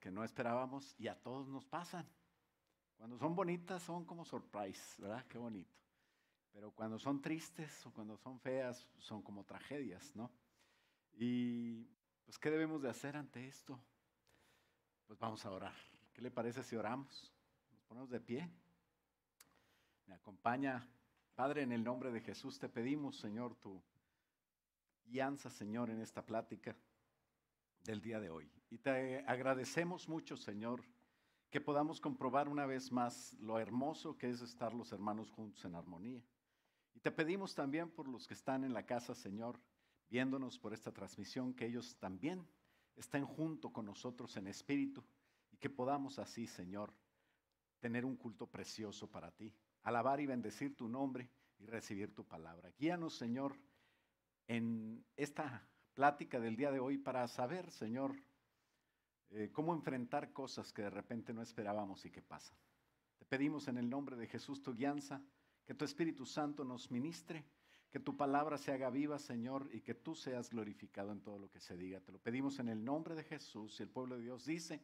que no esperábamos y a todos nos pasan. Cuando son bonitas son como surprise, ¿verdad? Qué bonito. Pero cuando son tristes o cuando son feas son como tragedias, ¿no? Y pues, ¿qué debemos de hacer ante esto? Pues vamos a orar. ¿Qué le parece si oramos? Nos ponemos de pie. Me acompaña. Padre, en el nombre de Jesús te pedimos, Señor, tu guianza, Señor, en esta plática del día de hoy. Y te agradecemos mucho, Señor, que podamos comprobar una vez más lo hermoso que es estar los hermanos juntos en armonía. Y te pedimos también por los que están en la casa, Señor, viéndonos por esta transmisión, que ellos también estén junto con nosotros en espíritu y que podamos así, Señor, tener un culto precioso para ti, alabar y bendecir tu nombre y recibir tu palabra. Guíanos, Señor, en esta plática del día de hoy para saber, Señor, cómo enfrentar cosas que de repente no esperábamos y que pasan. Te pedimos en el nombre de Jesús tu guianza, que tu Espíritu Santo nos ministre, que tu palabra se haga viva, Señor, y que tú seas glorificado en todo lo que se diga. Te lo pedimos en el nombre de Jesús y el pueblo de Dios dice,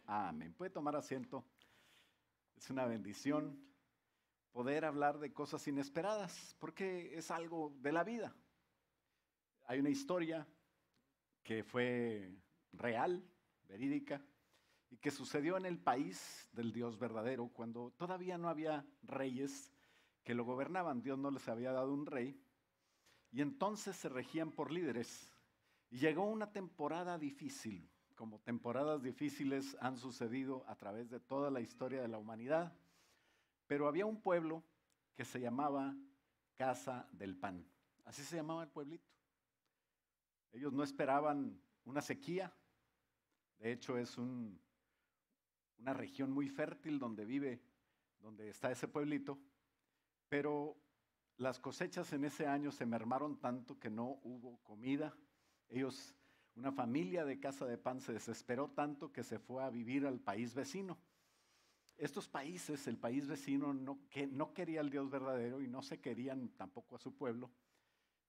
amén. Puede tomar asiento. Es una bendición poder hablar de cosas inesperadas, porque es algo de la vida. Hay una historia que fue real, verídica, y que sucedió en el país del Dios verdadero, cuando todavía no había reyes que lo gobernaban. Dios no les había dado un rey, y entonces se regían por líderes. Y llegó una temporada difícil, como temporadas difíciles han sucedido a través de toda la historia de la humanidad, pero había un pueblo que se llamaba Casa del Pan. Así se llamaba el pueblito. Ellos no esperaban una sequía. De hecho, es una región muy fértil donde está ese pueblito, pero las cosechas en ese año se mermaron tanto que no hubo comida. Una familia de Casa de Pan se desesperó tanto que se fue a vivir al país vecino. Estos países, el país vecino no quería al Dios verdadero y no se querían tampoco a su pueblo.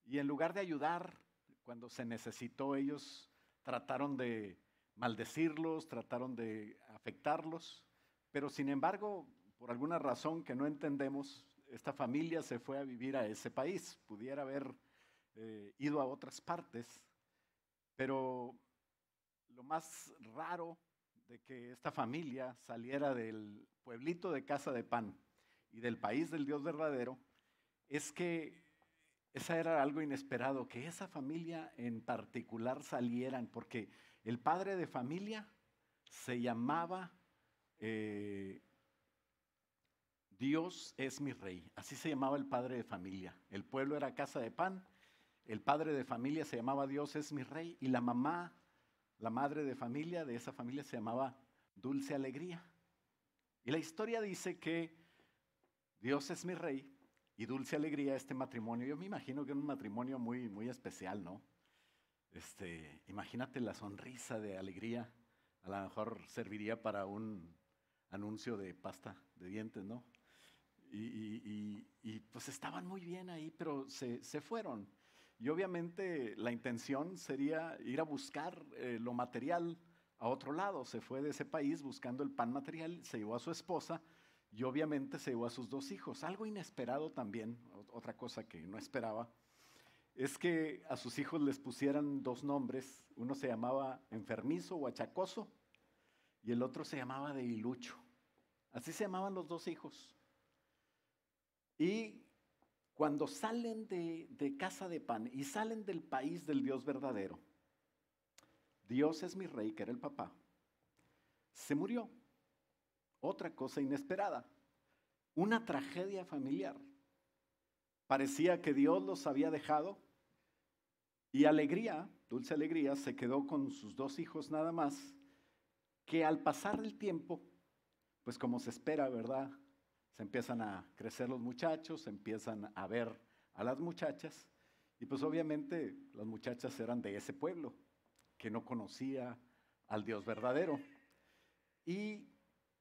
Y en lugar de ayudar, cuando se necesitó, ellos trataron de maldecirlos, trataron de afectarlos, pero sin embargo, por alguna razón que no entendemos, esta familia se fue a vivir a ese país. Pudiera haber ido a otras partes, pero lo más raro de que esta familia saliera del pueblito de Casa de Pan y del país del Dios verdadero es que esa era algo inesperado, que esa familia en particular salieran, porque el padre de familia se llamaba Dios es mi rey. Así se llamaba el padre de familia. El pueblo era Casa de Pan, el padre de familia se llamaba Dios es mi rey y la mamá, la madre de familia de esa familia se llamaba Dulce Alegría. Y la historia dice que Dios es mi rey y Dulce Alegría, este matrimonio, yo me imagino que era un matrimonio muy, muy especial, ¿no? Imagínate la sonrisa de alegría, a lo mejor serviría para un anuncio de pasta de dientes, ¿no? Y pues estaban muy bien ahí, pero se fueron. Y obviamente la intención sería ir a buscar lo material a otro lado. Se fue de ese país buscando el pan material, se llevó a su esposa y obviamente se llevó a sus dos hijos. Algo inesperado también, otra cosa que no esperaba, es que a sus hijos les pusieran dos nombres. Uno se llamaba Enfermizo o Achacoso y el otro se llamaba Debilucho. Así se llamaban los dos hijos. Y cuando salen de Casa de Pan y salen del país del Dios verdadero, Dios es mi rey, que era el papá, se murió. Otra cosa inesperada, una tragedia familiar. Parecía que Dios los había dejado y Alegría, Dulce Alegría, se quedó con sus dos hijos nada más, que al pasar el tiempo, pues como se espera, ¿verdad? Se empiezan a crecer los muchachos, se empiezan a ver a las muchachas y pues obviamente las muchachas eran de ese pueblo que no conocía al Dios verdadero y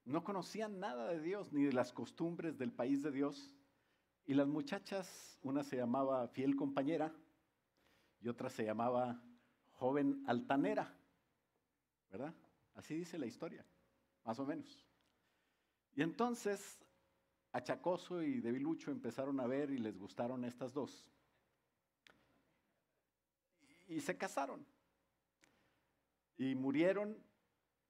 no conocían nada de Dios ni de las costumbres del país de Dios. Y las muchachas, una se llamaba Fiel Compañera y otra se llamaba Joven Altanera, ¿verdad? Así dice la historia, más o menos. Y entonces Achacoso y Debilucho empezaron a ver y les gustaron estas dos. Y se casaron. Y murieron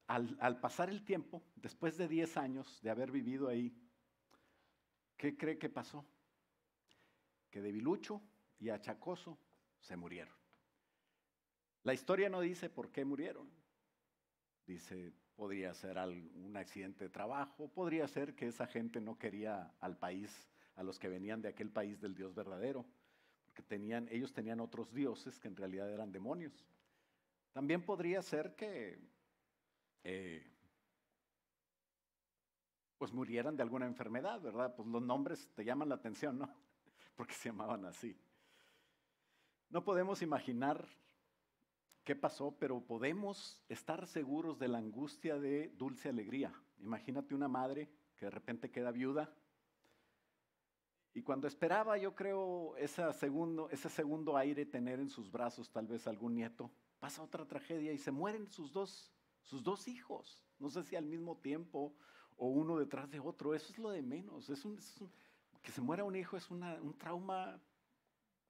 al pasar el tiempo, después de 10 años de haber vivido ahí. ¿Qué cree que pasó? Que Debilucho y Achacoso se murieron. La historia no dice por qué murieron. Dice, podría ser un accidente de trabajo, podría ser que esa gente no quería al país, a los que venían de aquel país del Dios verdadero, porque ellos tenían otros dioses que en realidad eran demonios. También podría ser que pues murieran de alguna enfermedad, ¿verdad? Pues los nombres te llaman la atención, ¿no? Porque se llamaban así. No podemos imaginar qué pasó, pero podemos estar seguros de la angustia de Dulce Alegría. Imagínate una madre que de repente queda viuda y cuando esperaba, yo creo, ese segundo aire tener en sus brazos tal vez algún nieto, pasa otra tragedia y se mueren sus dos hijos. No sé si al mismo tiempo o uno detrás de otro, eso es lo de menos. Que se muera un hijo es un trauma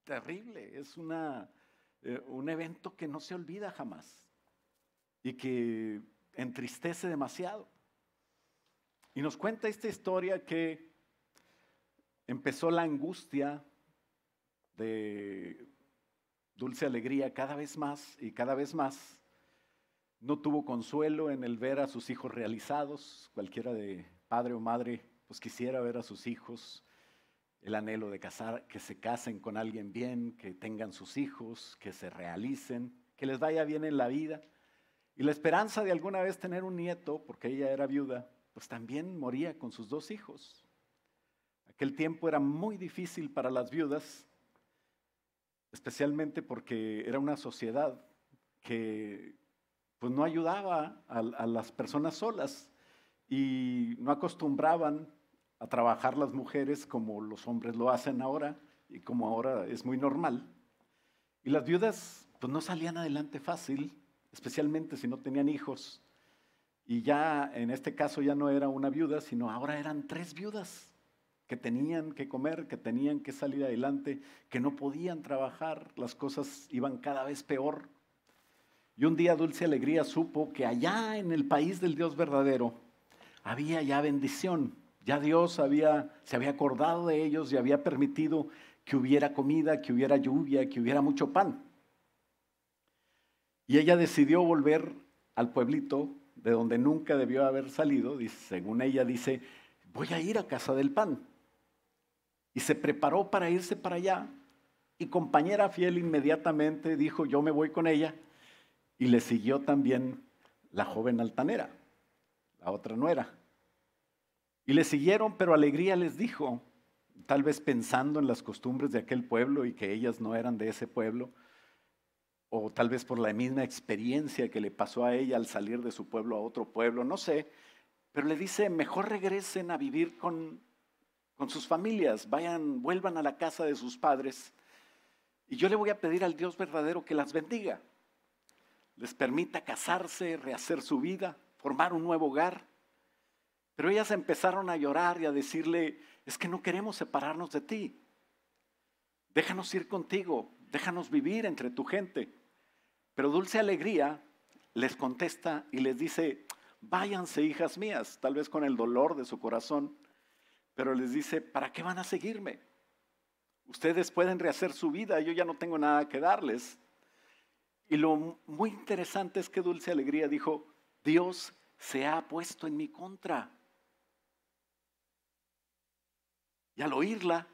terrible, es un evento que no se olvida jamás y que entristece demasiado. Y nos cuenta esta historia que empezó la angustia de Dulce Alegría cada vez más y cada vez más. No tuvo consuelo en el ver a sus hijos realizados. Cualquiera de padre o madre pues quisiera ver a sus hijos, el anhelo de que se casen con alguien bien, que tengan sus hijos, que se realicen, que les vaya bien en la vida. Y la esperanza de alguna vez tener un nieto, porque ella era viuda, pues también moría con sus dos hijos. Aquel tiempo era muy difícil para las viudas, especialmente porque era una sociedad que pues no ayudaba a las personas solas y no acostumbraban a trabajar las mujeres como los hombres lo hacen ahora y como ahora es muy normal. Y las viudas pues no salían adelante fácil, especialmente si no tenían hijos. Y ya en este caso ya no era una viuda, sino ahora eran 3 viudas que tenían que comer, que tenían que salir adelante, que no podían trabajar, las cosas iban cada vez peor. Y un día Dulce Alegría supo que allá en el país del Dios verdadero había ya bendición. Ya Dios se había acordado de ellos y había permitido que hubiera comida, que hubiera lluvia, que hubiera mucho pan. Y ella decidió volver al pueblito de donde nunca debió haber salido. Según ella dice, voy a ir a Casa del Pan. Y se preparó para irse para allá. Y compañera fiel inmediatamente dijo, yo me voy con ella. Y le siguió también la joven altanera, la otra nuera. Y le siguieron, pero Alegría les dijo, tal vez pensando en las costumbres de aquel pueblo y que ellas no eran de ese pueblo, o tal vez por la misma experiencia que le pasó a ella al salir de su pueblo a otro pueblo, no sé, pero le dice, mejor regresen a vivir con sus familias, vuelvan a la casa de sus padres, y yo le voy a pedir al Dios verdadero que las bendiga, les permita casarse, rehacer su vida, formar un nuevo hogar. Pero ellas empezaron a llorar y a decirle, es que no queremos separarnos de ti. Déjanos ir contigo, déjanos vivir entre tu gente. Pero Dulce Alegría les contesta y les dice, váyanse, hijas mías, tal vez con el dolor de su corazón, pero les dice, ¿para qué van a seguirme? Ustedes pueden rehacer su vida, yo ya no tengo nada que darles. Y lo muy interesante es que Dulce Alegría dijo, Dios se ha puesto en mi contra. Y al oírla,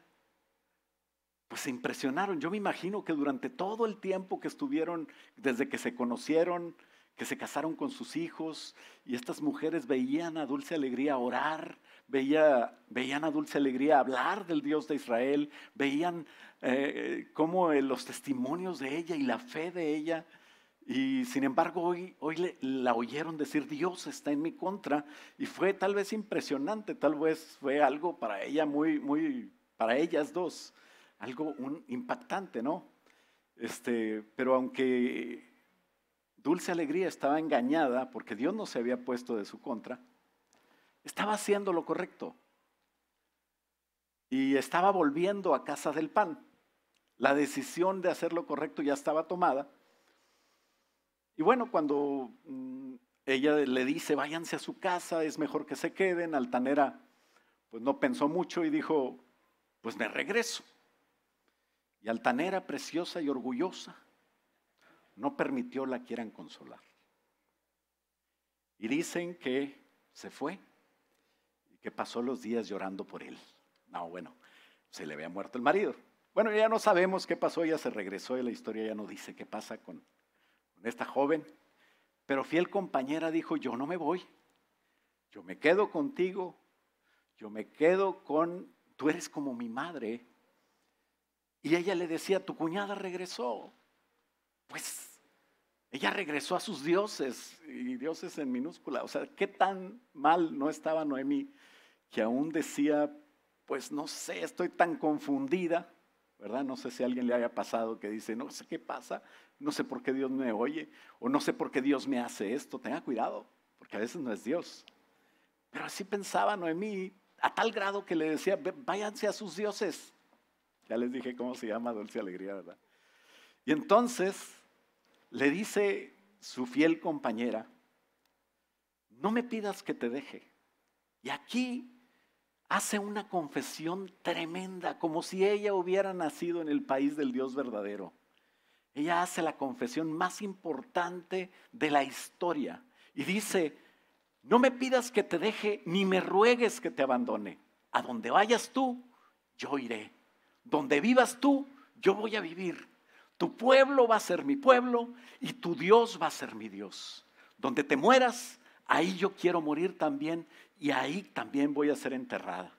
pues se impresionaron. Yo me imagino que durante todo el tiempo que estuvieron, desde que se conocieron, que se casaron con sus hijos, y estas mujeres veían a Dulce Alegría orar, veían a Dulce Alegría hablar del Dios de Israel, veían cómo los testimonios de ella y la fe de ella, y sin embargo hoy la oyeron decir Dios está en mi contra, y fue tal vez impresionante, tal vez fue algo para ella para ellas dos, algo impactante, ¿no? Pero aunque Dulce Alegría estaba engañada porque Dios no se había puesto de su contra. Estaba haciendo lo correcto y estaba volviendo a casa del pan. La decisión de hacer lo correcto ya estaba tomada. Y bueno, cuando ella le dice, váyanse a su casa, es mejor que se queden, Altanera pues no pensó mucho y dijo, pues me regreso. Y Altanera, preciosa y orgullosa, no permitió la quieran consolar. Y dicen que se fue y que pasó los días llorando por él. No, bueno, se le había muerto el marido. Bueno, ya no sabemos qué pasó, ella se regresó y la historia ya no dice qué pasa con esta joven. Pero fiel compañera dijo, yo no me voy, yo me quedo contigo, yo me quedo tú eres como mi madre. Y ella le decía, tu cuñada regresó. Pues ella regresó a sus dioses, y dioses en minúscula. O sea, qué tan mal no estaba Noemí, que aún decía, pues no sé, estoy tan confundida, ¿verdad? No sé si a alguien le haya pasado que dice, no sé qué pasa, no sé por qué Dios me oye, o no sé por qué Dios me hace esto. Tenga cuidado, porque a veces no es Dios. Pero así pensaba Noemí, a tal grado que le decía, váyanse a sus dioses. Ya les dije cómo se llama Dulce Alegría, ¿verdad? Y entonces le dice su fiel compañera, no me pidas que te deje. Y aquí hace una confesión tremenda, como si ella hubiera nacido en el país del Dios verdadero. Ella hace la confesión más importante de la historia y dice, no me pidas que te deje, ni me ruegues que te abandone. A donde vayas tú, yo iré. Donde vivas tú, yo voy a vivir. Tu pueblo va a ser mi pueblo y tu Dios va a ser mi Dios. Donde te mueras, ahí yo quiero morir también y ahí también voy a ser enterrada.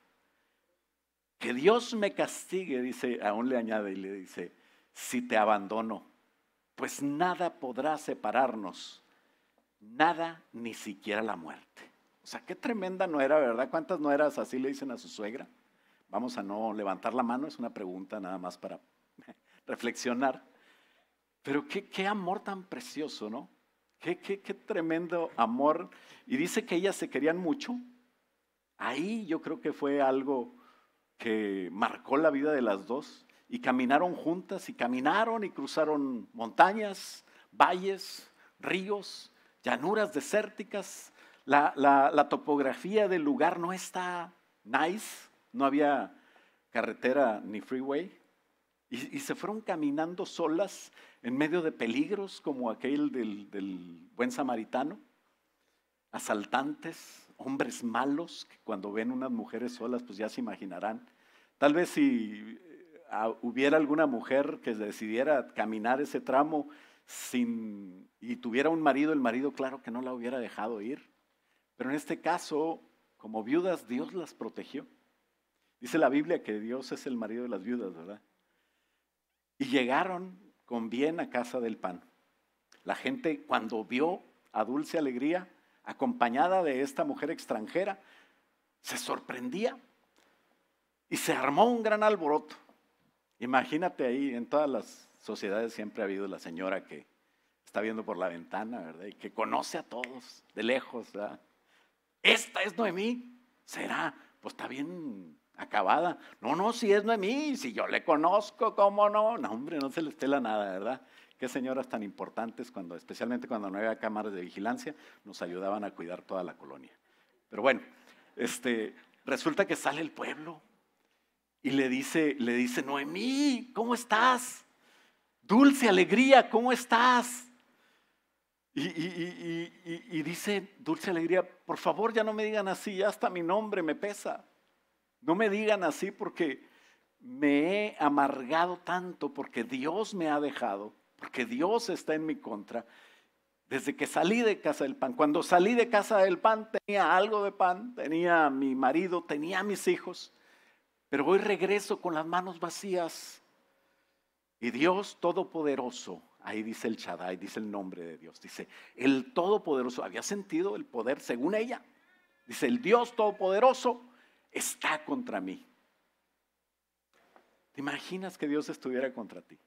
Que Dios me castigue, dice, aún le añade y le dice, si te abandono, pues nada podrá separarnos, nada, ni siquiera la muerte. O sea, qué tremenda nuera, ¿verdad? ¿Cuántas nueras así le dicen a su suegra? Vamos a no levantar la mano, es una pregunta nada más para reflexionar. Pero qué amor tan precioso, ¿no? Qué tremendo amor. Y dice que ellas se querían mucho. Ahí yo creo que fue algo que marcó la vida de las dos. Y caminaron juntas y caminaron y cruzaron montañas, valles, ríos, llanuras desérticas. La topografía del lugar no está nice, no había carretera ni freeway. Y se fueron caminando solas en medio de peligros como aquel del buen samaritano. Asaltantes, hombres malos, que cuando ven unas mujeres solas, pues ya se imaginarán. Tal vez si hubiera alguna mujer que decidiera caminar ese tramo y tuviera un marido, el marido claro que no la hubiera dejado ir. Pero en este caso, como viudas, Dios las protegió. Dice la Biblia que Dios es el marido de las viudas, ¿verdad? Y llegaron con bien a casa del pan. La gente cuando vio a Dulce Alegría, acompañada de esta mujer extranjera, se sorprendía y se armó un gran alboroto. Imagínate ahí, en todas las sociedades siempre ha habido la señora que está viendo por la ventana, ¿verdad? Y que conoce a todos de lejos, ¿verdad? Esta es Noemí, será, pues está bien acabada. No, si es Noemí, si yo le conozco, ¿cómo no? No, hombre, no se le estela nada, ¿verdad? Qué señoras tan importantes, especialmente cuando no había cámaras de vigilancia, nos ayudaban a cuidar toda la colonia. Pero bueno, resulta que sale el pueblo y le dice, Noemí, ¿cómo estás? Dulce Alegría, ¿cómo estás? Y dice Dulce Alegría, por favor ya no me digan así, ya hasta mi nombre me pesa. No me digan así porque me he amargado tanto, porque Dios me ha dejado, porque Dios está en mi contra. Desde que salí de casa del pan, cuando salí de casa del pan tenía algo de pan, tenía a mi marido, tenía a mis hijos, pero hoy regreso con las manos vacías. Y Dios Todopoderoso, ahí dice el Shaddai, dice el nombre de Dios, dice el Todopoderoso, había sentido el poder según ella, dice el Dios Todopoderoso está contra mí. ¿Te imaginas que Dios estuviera contra ti?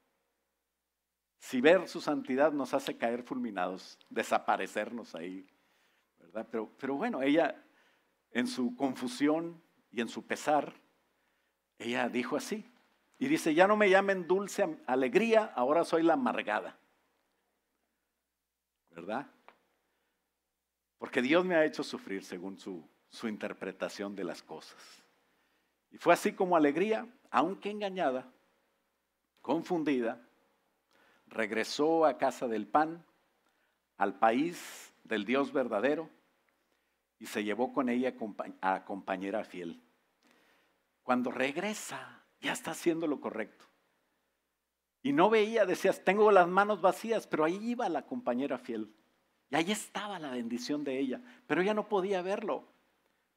si ver su santidad nos hace caer fulminados, desaparecernos ahí, ¿verdad? Pero bueno, ella en su confusión y en su pesar, ella dijo así. Y dice, ya no me llamen dulce alegría, ahora soy la amargada. ¿Verdad? Porque Dios me ha hecho sufrir según su interpretación de las cosas. Y fue así como alegría, aunque engañada, confundida, regresó a casa del pan, al país del Dios verdadero, y se llevó con ella a compañera fiel. Cuando regresa, ya está haciendo lo correcto. Y no veía, decías, tengo las manos vacías, pero ahí iba la compañera fiel. Y ahí estaba la bendición de ella, pero ella no podía verlo,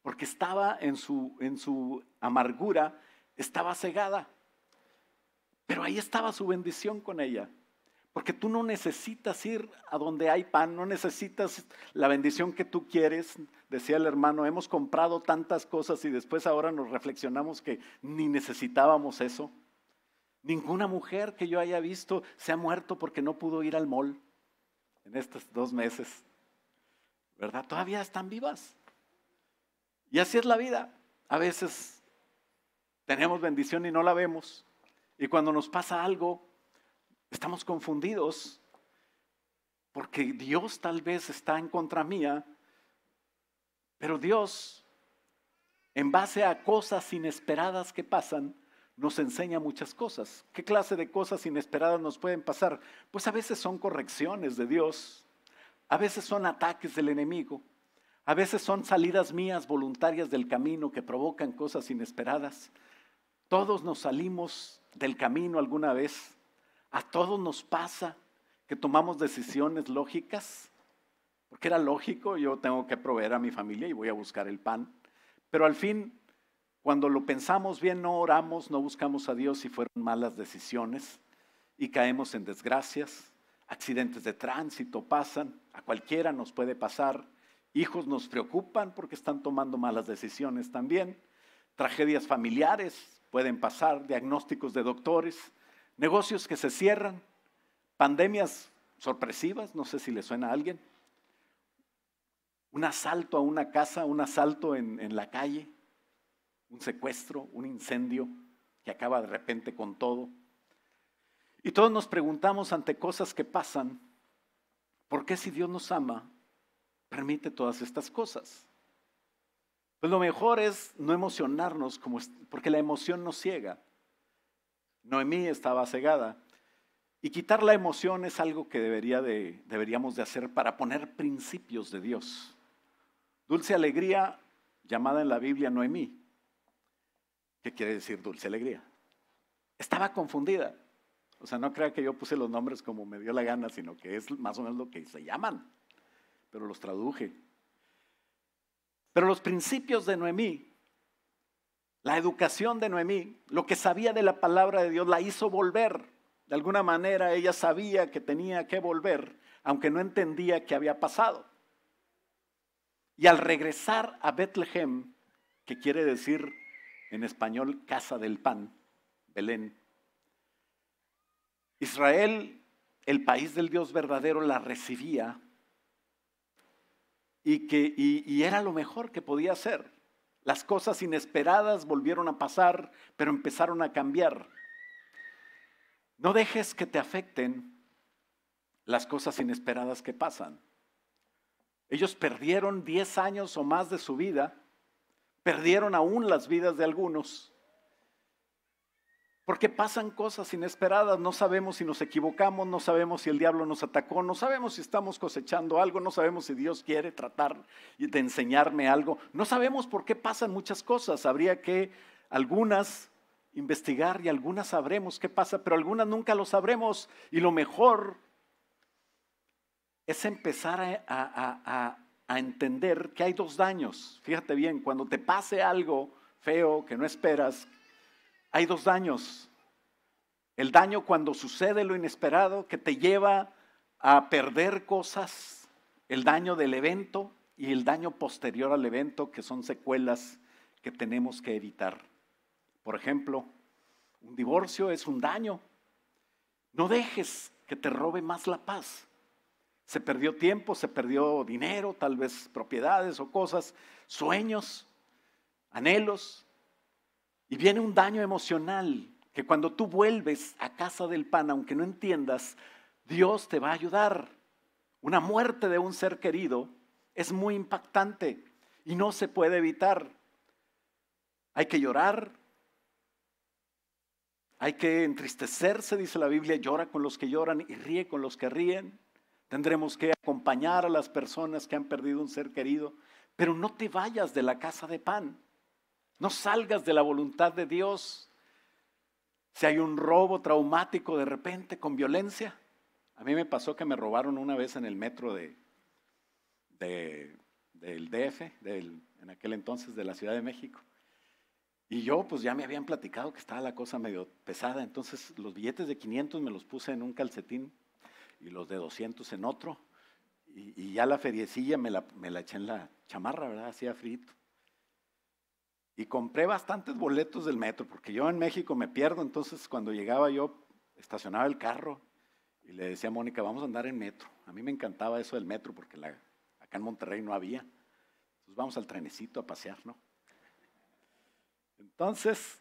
porque estaba en su amargura, estaba cegada. Pero ahí estaba su bendición con ella. Porque tú no necesitas ir a donde hay pan, no necesitas la bendición que tú quieres. Decía el hermano, hemos comprado tantas cosas y después ahora nos reflexionamos que ni necesitábamos eso. Ninguna mujer que yo haya visto se ha muerto porque no pudo ir al mall en estos 2 meses. ¿Verdad? Todavía están vivas. Y así es la vida. A veces tenemos bendición y no la vemos. Y cuando nos pasa algo, estamos confundidos porque Dios tal vez está en contra mía, pero Dios, en base a cosas inesperadas que pasan, nos enseña muchas cosas. ¿Qué clase de cosas inesperadas nos pueden pasar? Pues a veces son correcciones de Dios, a veces son ataques del enemigo, a veces son salidas mías voluntarias del camino que provocan cosas inesperadas. Todos nos salimos del camino alguna vez. A todos nos pasa que tomamos decisiones lógicas, porque era lógico, yo tengo que proveer a mi familia y voy a buscar el pan. Pero al fin, cuando lo pensamos bien, no oramos, no buscamos a Dios y fueron malas decisiones y caemos en desgracias, accidentes de tránsito pasan, a cualquiera nos puede pasar, hijos nos preocupan porque están tomando malas decisiones también, tragedias familiares pueden pasar, diagnósticos de doctores, negocios que se cierran, pandemias sorpresivas, no sé si le suena a alguien, un asalto a una casa, un asalto en la calle, un secuestro, un incendio que acaba de repente con todo. Y todos nos preguntamos ante cosas que pasan, ¿por qué si Dios nos ama, permite todas estas cosas? Pues lo mejor es no emocionarnos, porque la emoción nos ciega. Noemí estaba cegada. Y quitar la emoción es algo que deberíamos de hacer para poner principios de Dios. Dulce alegría, llamada en la Biblia Noemí. ¿Qué quiere decir dulce alegría? Estaba confundida. O sea, no crea que yo puse los nombres como me dio la gana, sino que es más o menos lo que se llaman. Pero los traduje. Pero los principios de Noemí, la educación de Noemí, lo que sabía de la palabra de Dios, la hizo volver. De alguna manera ella sabía que tenía que volver, aunque no entendía qué había pasado. Y al regresar a Betlehem, que quiere decir en español casa del pan, Belén, Israel, el país del Dios verdadero, la recibía y era lo mejor que podía hacer. Las cosas inesperadas volvieron a pasar, pero empezaron a cambiar. No dejes que te afecten las cosas inesperadas que pasan. Ellos perdieron 10 años o más de su vida, perdieron aún las vidas de algunos, porque pasan cosas inesperadas. No sabemos si nos equivocamos, no sabemos si el diablo nos atacó, no sabemos si estamos cosechando algo, no sabemos si Dios quiere tratar de enseñarme algo, no sabemos por qué pasan muchas cosas. Habría que algunas investigar y algunas sabremos qué pasa, pero algunas nunca lo sabremos. Y lo mejor es empezar a entender que hay 2 daños. Fíjate bien, cuando te pase algo feo que no esperas, hay 2 daños. El daño cuando sucede lo inesperado, que te lleva a perder cosas, el daño del evento y el daño posterior al evento, que son secuelas que tenemos que evitar. Por ejemplo, un divorcio es un daño. No dejes que te robe más la paz. Se perdió tiempo, se perdió dinero, tal vez propiedades o cosas, sueños, anhelos. Y viene un daño emocional que cuando tú vuelves a casa del pan, aunque no entiendas, Dios te va a ayudar. Una muerte de un ser querido es muy impactante y no se puede evitar. Hay que llorar, hay que entristecerse, dice la Biblia, llora con los que lloran y ríe con los que ríen. Tendremos que acompañar a las personas que han perdido un ser querido, pero no te vayas de la casa de pan. No salgas de la voluntad de Dios. Si hay un robo traumático de repente con violencia. A mí me pasó que me robaron una vez en el metro del DF, en aquel entonces de la Ciudad de México. Y yo pues ya me habían platicado que estaba la cosa medio pesada, entonces los billetes de 500 me los puse en un calcetín y los de 200 en otro. Y ya la feriecilla me la eché en la chamarra, ¿verdad? Hacía frito. Y compré bastantes boletos del metro, porque yo en México me pierdo, entonces cuando llegaba yo estacionaba el carro y le decía a Mónica, vamos a andar en metro. A mí me encantaba eso del metro, porque acá en Monterrey no había. Entonces vamos al trenecito a pasear, ¿no? Entonces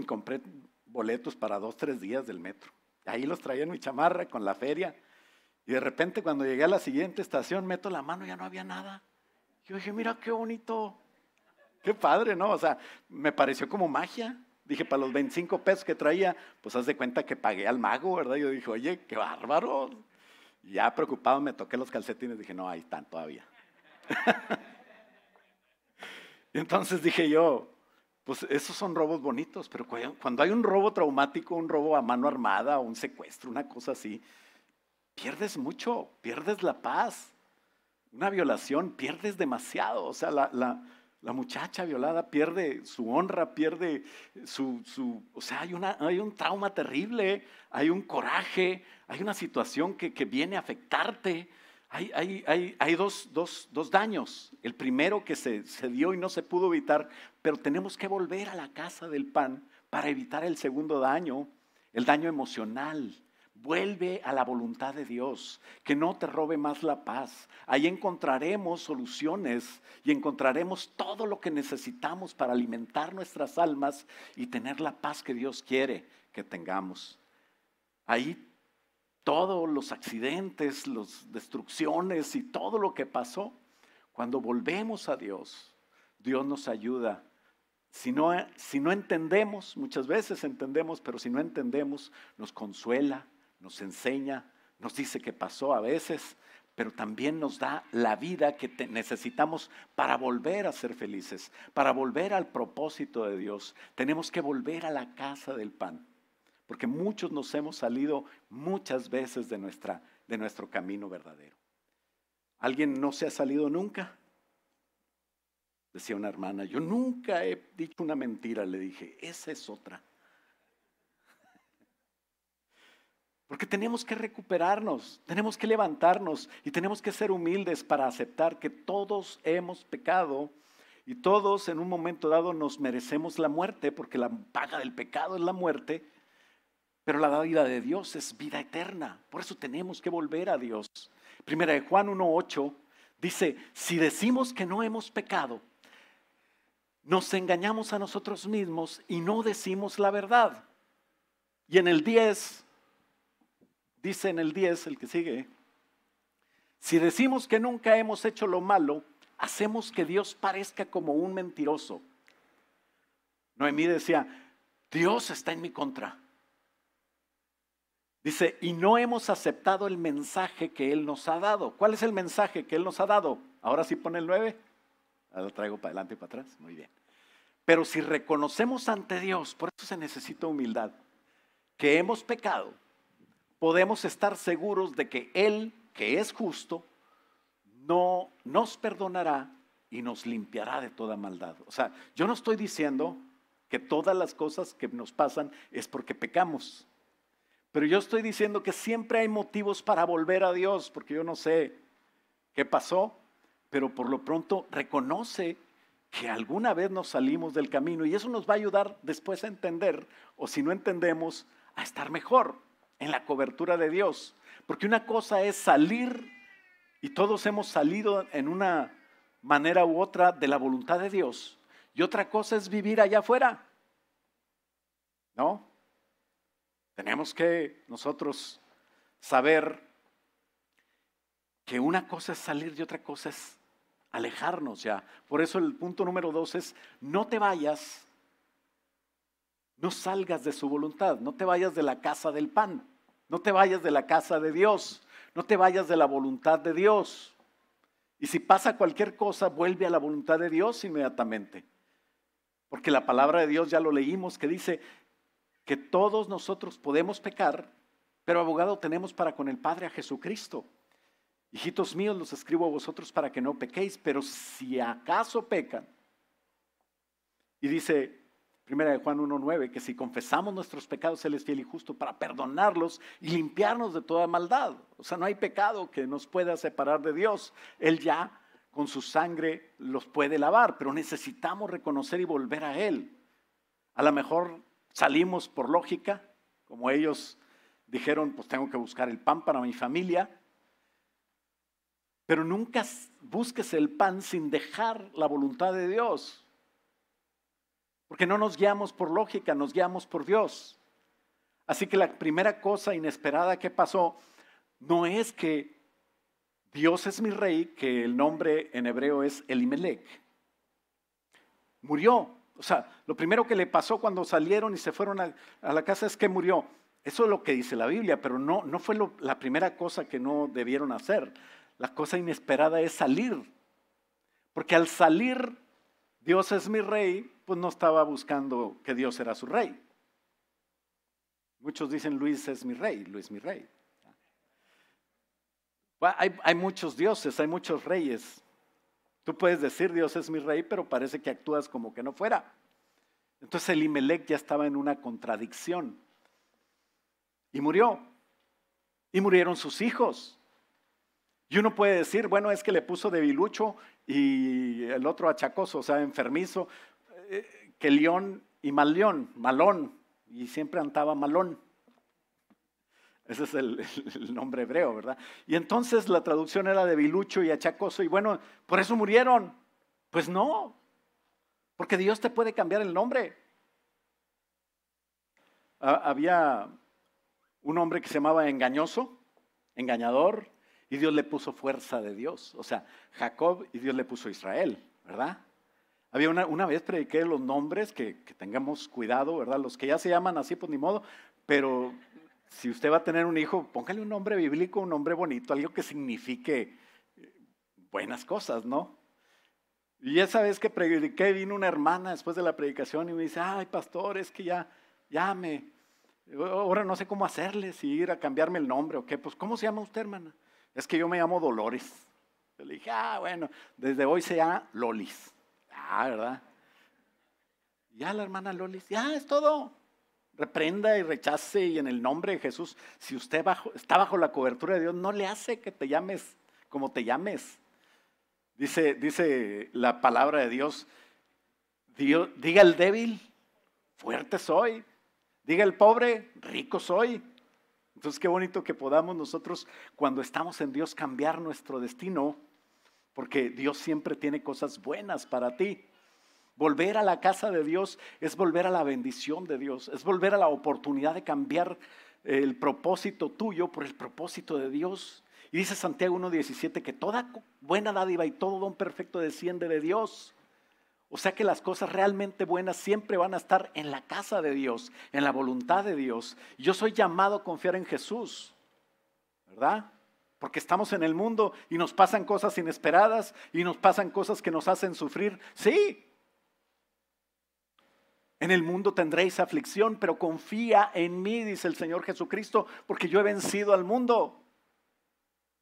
compré boletos para 2, 3 días del metro. Ahí los traía en mi chamarra con la feria. Y de repente cuando llegué a la siguiente estación, meto la mano y ya no había nada. Yo dije, mira qué bonito. Qué padre, ¿no? O sea, me pareció como magia. Dije, para los 25 pesos que traía, pues haz de cuenta que pagué al mago, ¿verdad? Yo dije, oye, qué bárbaro. Y ya preocupado me toqué los calcetines, dije, no, ahí están todavía. Y entonces dije yo, pues esos son robos bonitos, pero cuando hay un robo traumático, un robo a mano armada, un secuestro, una cosa así, pierdes mucho, pierdes la paz. Una violación, pierdes demasiado. O sea, la muchacha violada pierde su honra, pierde o sea, hay un trauma terrible, hay un coraje, hay una situación que viene a afectarte. Hay dos daños. El primero que se dio y no se pudo evitar, pero tenemos que volver a la casa del pan para evitar el segundo daño, el daño emocional. Vuelve a la voluntad de Dios, que no te robe más la paz. Ahí encontraremos soluciones y encontraremos todo lo que necesitamos para alimentar nuestras almas y tener la paz que Dios quiere que tengamos. Ahí todos los accidentes, las destrucciones y todo lo que pasó, cuando volvemos a Dios, Dios nos ayuda. Si no entendemos, muchas veces entendemos, pero si no entendemos, nos consuela, nos enseña, nos dice qué pasó a veces, pero también nos da la vida que necesitamos para volver a ser felices, para volver al propósito de Dios. Tenemos que volver a la casa del pan, porque muchos nos hemos salido muchas veces de nuestro camino verdadero. ¿Alguien no se ha salido nunca? Decía una hermana, yo nunca he dicho una mentira. Le dije, esa es otra. Porque tenemos que recuperarnos, tenemos que levantarnos y tenemos que ser humildes para aceptar que todos hemos pecado y todos en un momento dado nos merecemos la muerte, porque la paga del pecado es la muerte, pero la vida de Dios es vida eterna. Por eso tenemos que volver a Dios. Primera de Juan 1:8 dice, si decimos que no hemos pecado, nos engañamos a nosotros mismos y no decimos la verdad. Y en el 10, dice en el 10, el que sigue, si decimos que nunca hemos hecho lo malo, hacemos que Dios parezca como un mentiroso. Noemí decía, Dios está en mi contra. Dice, y no hemos aceptado el mensaje que Él nos ha dado. ¿Cuál es el mensaje que Él nos ha dado? Ahora sí pone el 9. Ahora lo traigo para adelante y para atrás. Muy bien. Pero si reconocemos ante Dios, por eso se necesita humildad, que hemos pecado, podemos estar seguros de que Él, que es justo, no nos perdonará y nos limpiará de toda maldad. O sea, yo no estoy diciendo que todas las cosas que nos pasan es porque pecamos, pero yo estoy diciendo que siempre hay motivos para volver a Dios, porque yo no sé qué pasó, pero por lo pronto reconoce que alguna vez nos salimos del camino y eso nos va a ayudar después a entender, o si no entendemos, a estar mejor. en la cobertura de Dios. Porque una cosa es salir, y todos hemos salido en una manera u otra de la voluntad de Dios. Y otra cosa es vivir allá afuera. ¿No? Tenemos que nosotros saber que una cosa es salir y otra cosa es alejarnos ya. Por eso el punto número 2 es: no te vayas, no salgas de su voluntad, no te vayas de la casa del pan, no te vayas de la casa de Dios, no te vayas de la voluntad de Dios. Y si pasa cualquier cosa, vuelve a la voluntad de Dios inmediatamente. Porque la palabra de Dios ya lo leímos, que dice que todos nosotros podemos pecar, pero abogado tenemos para con el Padre a Jesucristo. Hijitos míos, los escribo a vosotros para que no pequéis, pero si acaso pecan, y dice 1 Juan 1:9, que si confesamos nuestros pecados, Él es fiel y justo para perdonarlos y limpiarnos de toda maldad. O sea, no hay pecado que nos pueda separar de Dios. Él ya con su sangre los puede lavar, pero necesitamos reconocer y volver a Él. A lo mejor salimos por lógica, como ellos dijeron, pues tengo que buscar el pan para mi familia. Pero nunca busques el pan sin dejar la voluntad de Dios. Porque no nos guiamos por lógica, nos guiamos por Dios. Así que la primera cosa inesperada que pasó no es que Dios es mi rey, que el nombre en hebreo es Elimelech. Murió. O sea, lo primero que le pasó cuando salieron y se fueron a la casa es que murió. Eso es lo que dice la Biblia, pero no fue la primera cosa que no debieron hacer. La cosa inesperada es salir. Porque al salir, Dios es mi rey, pues no estaba buscando que Dios era su rey. Muchos dicen Luis es mi rey, Luis es mi rey. Hay muchos dioses, hay muchos reyes. Tú puedes decir Dios es mi rey, pero parece que actúas como que no fuera. Entonces Elimelech ya estaba en una contradicción. Y murió. Y murieron sus hijos. Y uno puede decir, bueno, es que le puso debilucho y el otro achacoso, o sea, enfermizo, que león y malón, y siempre andaba malón. Ese es el nombre hebreo, ¿verdad? Y entonces la traducción era debilucho y achacoso, y bueno, por eso murieron. Pues no, porque Dios te puede cambiar el nombre. Había un hombre que se llamaba engañoso, engañador, y Dios le puso fuerza de Dios. O sea, Jacob, y Dios le puso Israel, ¿verdad? Había una vez prediqué los nombres, que tengamos cuidado, ¿verdad? Los que ya se llaman así, pues ni modo, pero si usted va a tener un hijo, póngale un nombre bíblico, un nombre bonito, algo que signifique buenas cosas, ¿no? Y esa vez que prediqué, vino una hermana después de la predicación y me dice, ay, pastor, es que ahora no sé cómo hacerle, si ir a cambiarme el nombre o qué. Pues, ¿cómo se llama usted, hermana? Es que yo me llamo Dolores. Yo le dije, bueno, desde hoy se llama Lolis. ¿Verdad? Ya la hermana Lolis, ya es todo. Reprenda y rechace, y en el nombre de Jesús, si usted está bajo la cobertura de Dios, no le hace que te llames como te llames. Dice la palabra de Dios, diga el débil, fuerte soy. Diga el pobre, rico soy. Entonces qué bonito que podamos nosotros, cuando estamos en Dios, cambiar nuestro destino, porque Dios siempre tiene cosas buenas para ti. Volver a la casa de Dios es volver a la bendición de Dios, es volver a la oportunidad de cambiar el propósito tuyo por el propósito de Dios. Y dice Santiago 1:17 que toda buena dádiva y todo don perfecto desciende de Dios. O sea que las cosas realmente buenas siempre van a estar en la casa de Dios, en la voluntad de Dios. Y yo soy llamado a confiar en Jesús, ¿verdad? Porque estamos en el mundo y nos pasan cosas inesperadas y nos pasan cosas que nos hacen sufrir. Sí, en el mundo tendréis aflicción, pero confía en mí, dice el Señor Jesucristo, porque yo he vencido al mundo.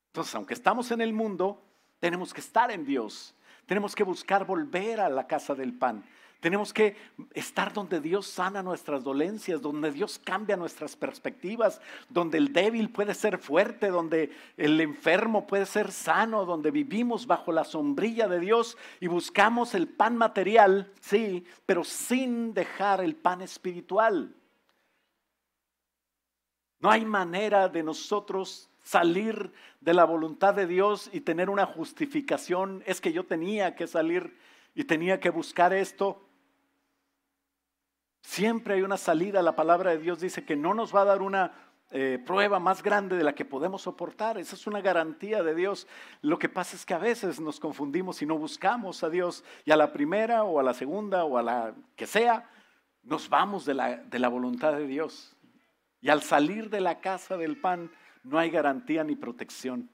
Entonces, aunque estamos en el mundo, tenemos que estar en Dios. Tenemos que buscar volver a la casa del pan. Tenemos que estar donde Dios sana nuestras dolencias, donde Dios cambia nuestras perspectivas, donde el débil puede ser fuerte, donde el enfermo puede ser sano, donde vivimos bajo la sombrilla de Dios y buscamos el pan material, sí, pero sin dejar el pan espiritual. No hay manera de nosotros salir de la voluntad de Dios y tener una justificación. Es que yo tenía que salir y tenía que buscar esto. Siempre hay una salida. La palabra de Dios dice que no nos va a dar una prueba más grande de la que podemos soportar. Esa es una garantía de Dios. Lo que pasa es que a veces nos confundimos y no buscamos a Dios. Y a la primera o a la segunda o a la que sea, nos vamos de la voluntad de Dios. Y al salir de la casa del pan, no hay garantía ni protección.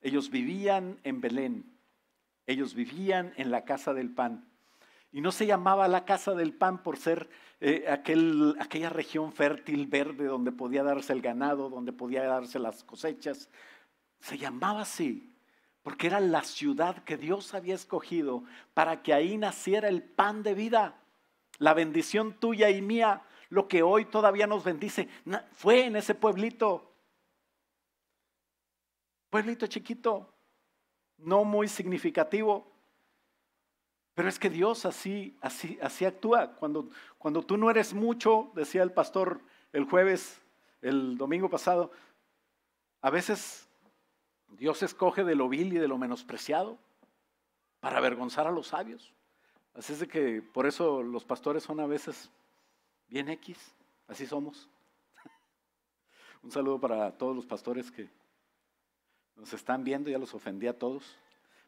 Ellos vivían en Belén. Ellos vivían en la casa del pan. Y no se llamaba la casa del pan por ser aquella región fértil, verde, donde podía darse el ganado, donde podía darse las cosechas. Se llamaba así porque era la ciudad que Dios había escogido para que ahí naciera el pan de vida. La bendición tuya y mía, lo que hoy todavía nos bendice, fue en ese pueblito. Pueblito chiquito, no muy significativo. Pero es que Dios así actúa. Cuando tú no eres mucho, decía el pastor el domingo pasado, a veces Dios escoge de lo vil y de lo menospreciado para avergonzar a los sabios. Así es de que por eso los pastores son a veces bien X, así somos. Un saludo para todos los pastores que nos están viendo, ya los ofendí a todos.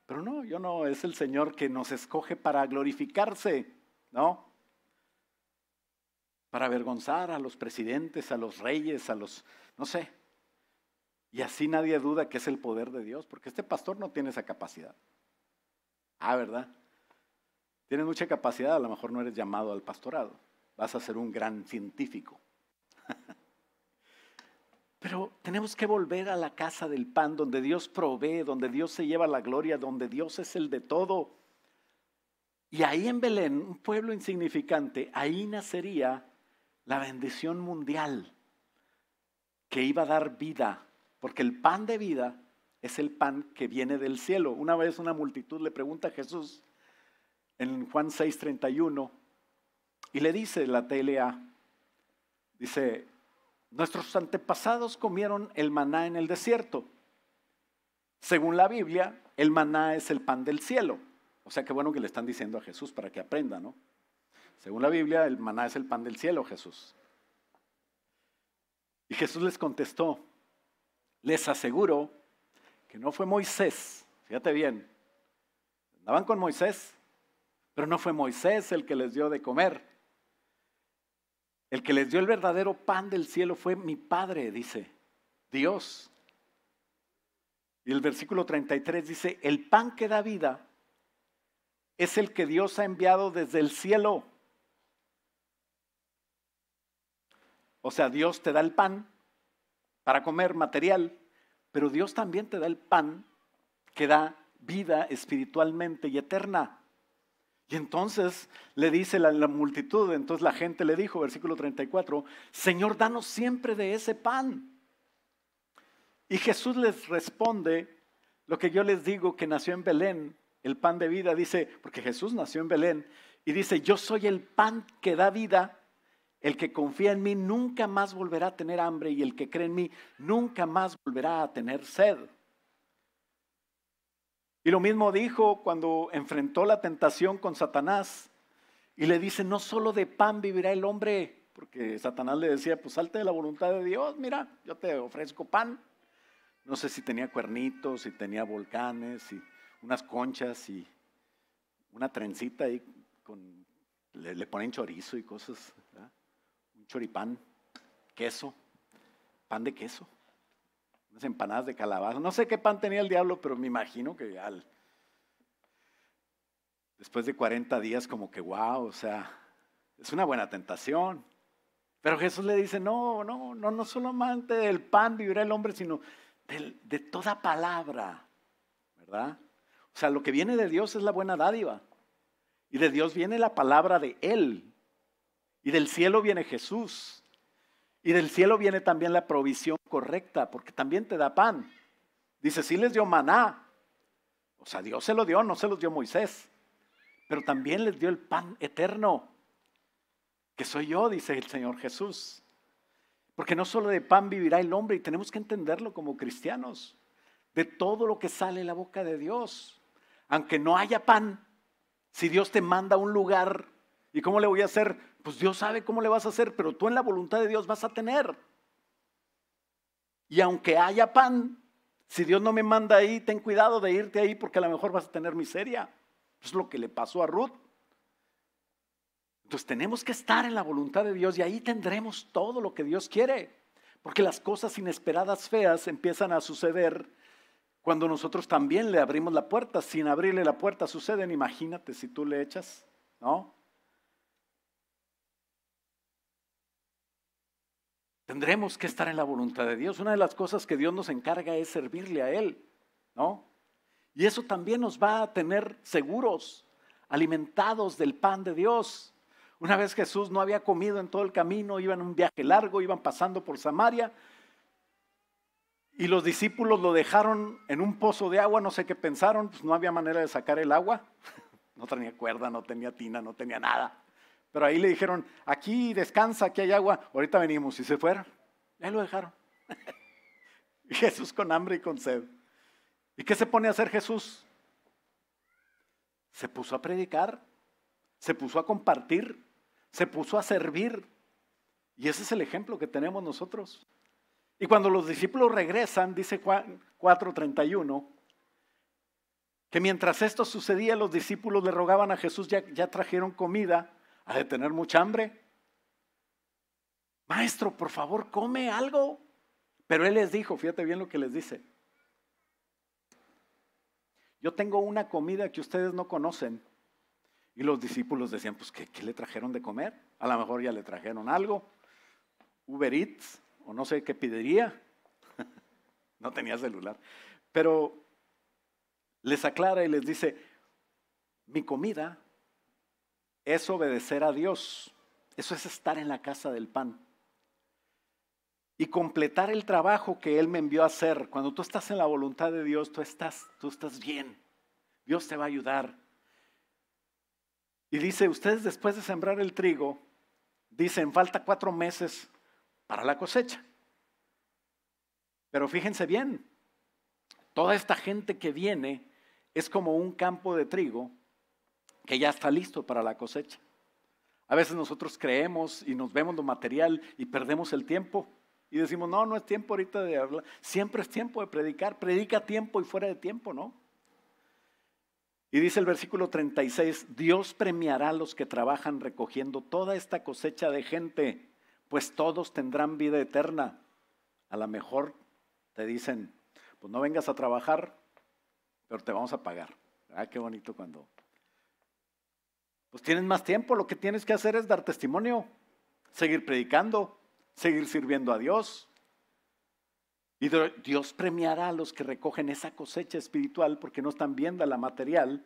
Pero no, yo no, es el Señor que nos escoge para glorificarse, ¿no? Para avergonzar a los presidentes, a los reyes, no sé. Y así nadie duda que es el poder de Dios, porque este pastor no tiene esa capacidad. ¿Verdad? Tienes mucha capacidad, a lo mejor no eres llamado al pastorado. Vas a ser un gran científico. Pero tenemos que volver a la casa del pan, donde Dios provee, donde Dios se lleva la gloria, donde Dios es el de todo. Y ahí en Belén, un pueblo insignificante, ahí nacería la bendición mundial que iba a dar vida, porque el pan de vida es el pan que viene del cielo. Una vez una multitud le pregunta a Jesús en Juan 6:31 y le dice la TLA, dice: nuestros antepasados comieron el maná en el desierto. Según la Biblia, el maná es el pan del cielo. O sea, qué bueno que le están diciendo a Jesús para que aprenda, ¿no? Según la Biblia, el maná es el pan del cielo, Jesús. Y Jesús les contestó: les aseguro que no fue Moisés, fíjate bien, andaban con Moisés, pero no fue Moisés el que les dio de comer. El que les dio el verdadero pan del cielo fue mi Padre, dice Dios. Y el versículo 33 dice: el pan que da vida es el que Dios ha enviado desde el cielo. O sea, Dios te da el pan para comer material, pero Dios también te da el pan que da vida espiritualmente y eterna. Y entonces le dice la multitud, entonces la gente le dijo, versículo 34, Señor, danos siempre de ese pan. Y Jesús les responde lo que yo les digo, que nació en Belén, el pan de vida, dice, porque Jesús nació en Belén, y dice: yo soy el pan que da vida, el que confía en mí nunca más volverá a tener hambre, y el que cree en mí nunca más volverá a tener sed. Y lo mismo dijo cuando enfrentó la tentación con Satanás y le dice: no solo de pan vivirá el hombre, porque Satanás le decía: pues salte de la voluntad de Dios, mira, yo te ofrezco pan. No sé si tenía cuernitos, si tenía volcanes, y unas conchas y una trencita ahí, le ponen chorizo y cosas, ¿verdad? Un choripán, queso, pan de queso. Unas empanadas de calabaza, no sé qué pan tenía el diablo, pero me imagino que después de 40 días como que wow, o sea, es una buena tentación. Pero Jesús le dice: no solamente del pan vivirá el hombre, sino de toda palabra, ¿verdad? O sea, lo que viene de Dios es la buena dádiva, y de Dios viene la palabra de Él, y del cielo viene Jesús. Y del cielo viene también la provisión correcta, porque también te da pan. Dice: sí les dio maná. O sea, Dios se lo dio, no se los dio Moisés. Pero también les dio el pan eterno, que soy yo, dice el Señor Jesús. Porque no solo de pan vivirá el hombre, y tenemos que entenderlo como cristianos, de todo lo que sale de la boca de Dios. Aunque no haya pan, si Dios te manda a un lugar, ¿y cómo le voy a hacer? Pues Dios sabe cómo le vas a hacer, pero tú en la voluntad de Dios vas a tener. Y aunque haya pan, si Dios no me manda ahí, ten cuidado de irte ahí porque a lo mejor vas a tener miseria. Es lo que le pasó a Ruth. Entonces tenemos que estar en la voluntad de Dios y ahí tendremos todo lo que Dios quiere. Porque las cosas inesperadas feas empiezan a suceder cuando nosotros también le abrimos la puerta. Sin abrirle la puerta suceden, imagínate si tú le echas, ¿no? Tendremos que estar en la voluntad de Dios. Una de las cosas que Dios nos encarga es servirle a Él, ¿no? Y eso también nos va a tener seguros, alimentados del pan de Dios. Una vez Jesús no había comido en todo el camino, iban en un viaje largo, iban pasando por Samaria y los discípulos lo dejaron en un pozo de agua, no sé qué pensaron, pues no había manera de sacar el agua, no tenía cuerda, no tenía tina, no tenía nada. Pero ahí le dijeron, aquí descansa, aquí hay agua, ahorita venimos, y se fueron, ahí lo dejaron. Y Jesús con hambre y con sed. ¿Y qué se pone a hacer Jesús? Se puso a predicar, se puso a compartir, se puso a servir. Y ese es el ejemplo que tenemos nosotros. Y cuando los discípulos regresan, dice Juan 4:31, que mientras esto sucedía, los discípulos le rogaban a Jesús, ya trajeron comida, ha de tener mucha hambre. Maestro, por favor, come algo. Pero él les dijo, fíjate bien lo que les dice. Yo tengo una comida que ustedes no conocen. Y los discípulos decían, pues, ¿qué le trajeron de comer? A lo mejor ya le trajeron algo. Uber Eats, o no sé qué pediría. No tenía celular. Pero les aclara y les dice, mi comida es obedecer a Dios. Eso es estar en la casa del pan. Y completar el trabajo que Él me envió a hacer. Cuando tú estás en la voluntad de Dios, tú estás bien. Dios te va a ayudar. Y dice, ustedes después de sembrar el trigo, dicen, falta 4 meses para la cosecha. Pero fíjense bien, toda esta gente que viene es como un campo de trigo que ya está listo para la cosecha. A veces nosotros creemos y nos vemos lo material y perdemos el tiempo. Y decimos, no es tiempo ahorita de hablar. Siempre es tiempo de predicar. Predica a tiempo y fuera de tiempo, ¿no? Y dice el versículo 36, Dios premiará a los que trabajan recogiendo toda esta cosecha de gente, pues todos tendrán vida eterna. A lo mejor te dicen, pues no vengas a trabajar, pero te vamos a pagar. Ah, qué bonito cuando... Pues tienes más tiempo, lo que tienes que hacer es dar testimonio, seguir predicando, seguir sirviendo a Dios. Y Dios premiará a los que recogen esa cosecha espiritual porque no están viendo la material.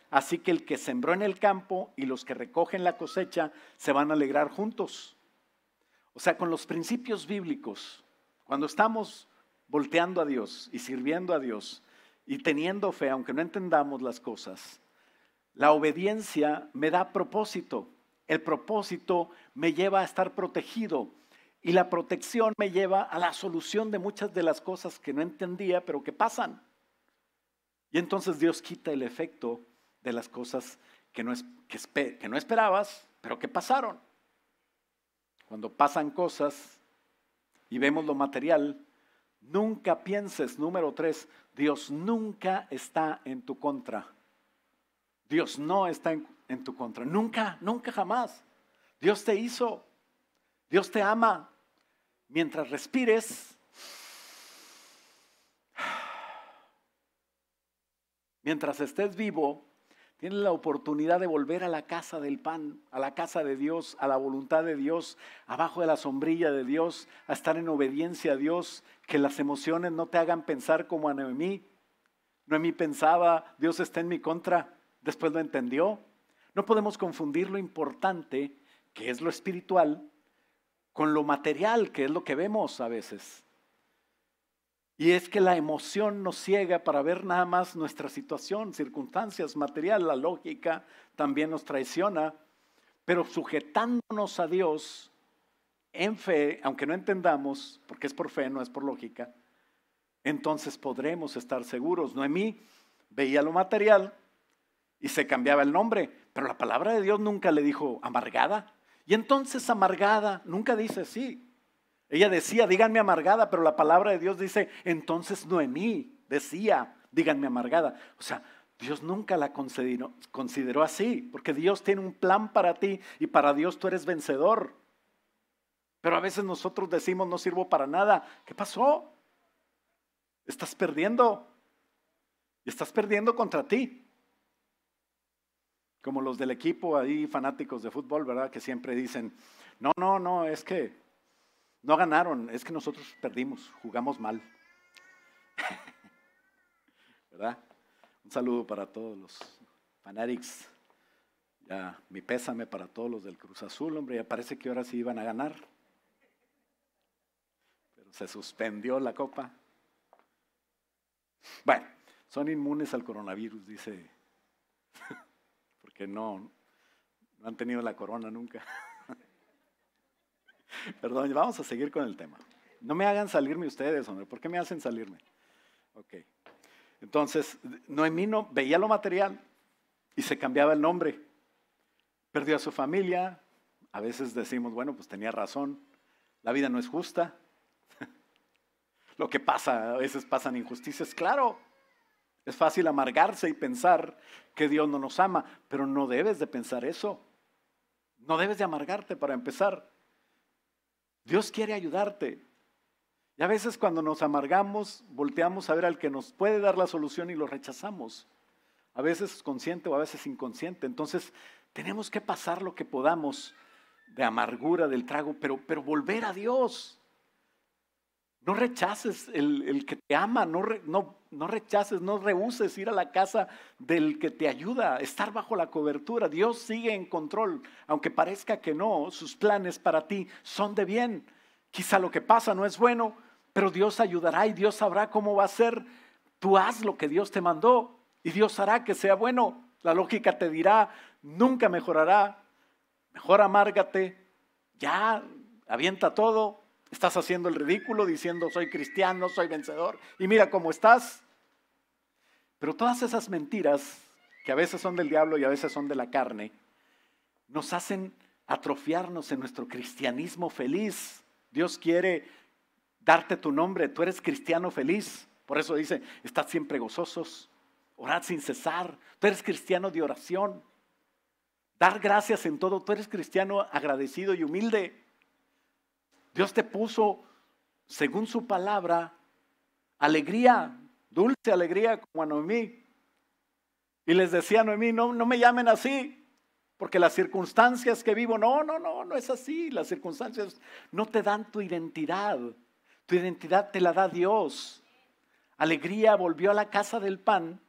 Así que el que sembró en el campo y los que recogen la cosecha se van a alegrar juntos. O sea, con los principios bíblicos, cuando estamos volteando a Dios y sirviendo a Dios y teniendo fe, aunque no entendamos las cosas, la obediencia me da propósito. El propósito me lleva a estar protegido. Y la protección me lleva a la solución de muchas de las cosas que no entendía, pero que pasan. Y entonces Dios quita el efecto de las cosas que no esperabas, pero que pasaron. Cuando pasan cosas y vemos lo material, nunca pienses, número 3, Dios nunca está en tu contra. Dios no está en tu contra. Nunca, nunca jamás. Dios te hizo. Dios te ama. Mientras respires, mientras estés vivo, tienes la oportunidad de volver a la casa del pan, a la casa de Dios, a la voluntad de Dios, abajo de la sombrilla de Dios, a estar en obediencia a Dios, que las emociones no te hagan pensar como a Noemí. Noemí pensaba, Dios está en mi contra, después lo entendió. No podemos confundir lo importante, que es lo espiritual, con lo material, que es lo que vemos a veces. Y es que la emoción nos ciega para ver nada más nuestra situación, circunstancias, material, la lógica también nos traiciona, pero sujetándonos a Dios, en fe, aunque no entendamos, porque es por fe, no es por lógica, entonces podremos estar seguros. Noemí veía lo material y se cambiaba el nombre, pero la palabra de Dios nunca le dijo amargada. Y entonces amargada nunca dice sí. Ella decía, díganme amargada, pero la palabra de Dios dice, entonces Noemí decía, díganme amargada. O sea, Dios nunca la consideró así, porque Dios tiene un plan para ti y para Dios tú eres vencedor. Pero a veces nosotros decimos, no sirvo para nada. ¿Qué pasó? Estás perdiendo. Y estás perdiendo contra ti. Como los del equipo ahí, fanáticos de fútbol, ¿verdad? Que siempre dicen, no, es que no ganaron, es que nosotros perdimos, jugamos mal. ¿Verdad? Un saludo para todos los fanatics. Ya, mi pésame para todos los del Cruz Azul, hombre, ya parece que ahora sí iban a ganar. Pero se suspendió la copa. Bueno, son inmunes al coronavirus, dice, porque no han tenido la corona nunca. Perdón, vamos a seguir con el tema. No me hagan salirme ustedes, hombre. ¿Por qué me hacen salirme? Ok. Entonces, Noemí no veía lo material y se cambiaba el nombre. Perdió a su familia. A veces decimos, bueno, pues tenía razón. La vida no es justa. Lo que pasa, a veces pasan injusticias. Claro, es fácil amargarse y pensar que Dios no nos ama, pero no debes de pensar eso. No debes de amargarte para empezar. Dios quiere ayudarte. Y a veces cuando nos amargamos, volteamos a ver al que nos puede dar la solución y lo rechazamos. A veces consciente o a veces inconsciente. Entonces tenemos que pasar lo que podamos de amargura, del trago, pero volver a Dios. No rechaces el que te ama, no rechaces, no rehuses ir a la casa del que te ayuda, estar bajo la cobertura. Dios sigue en control, aunque parezca que no, sus planes para ti son de bien. Quizá lo que pasa no es bueno, pero Dios ayudará y Dios sabrá cómo va a ser. Tú haz lo que Dios te mandó y Dios hará que sea bueno. La lógica te dirá, nunca mejorará, mejor amárgate, ya, avienta todo. Estás haciendo el ridículo diciendo soy cristiano, soy vencedor y mira cómo estás. Pero todas esas mentiras que a veces son del diablo y a veces son de la carne, nos hacen atrofiarnos en nuestro cristianismo feliz. Dios quiere darte tu nombre, tú eres cristiano feliz. Por eso dice, estad siempre gozosos, orad sin cesar. Tú eres cristiano de oración, dar gracias en todo. Tú eres cristiano agradecido y humilde. Dios te puso, según su palabra, alegría, dulce alegría como a Noemí. Y les decía a Noemí, no me llamen así, porque las circunstancias que vivo, no es así. Las circunstancias no te dan tu identidad te la da Dios. Alegría volvió a la casa del pan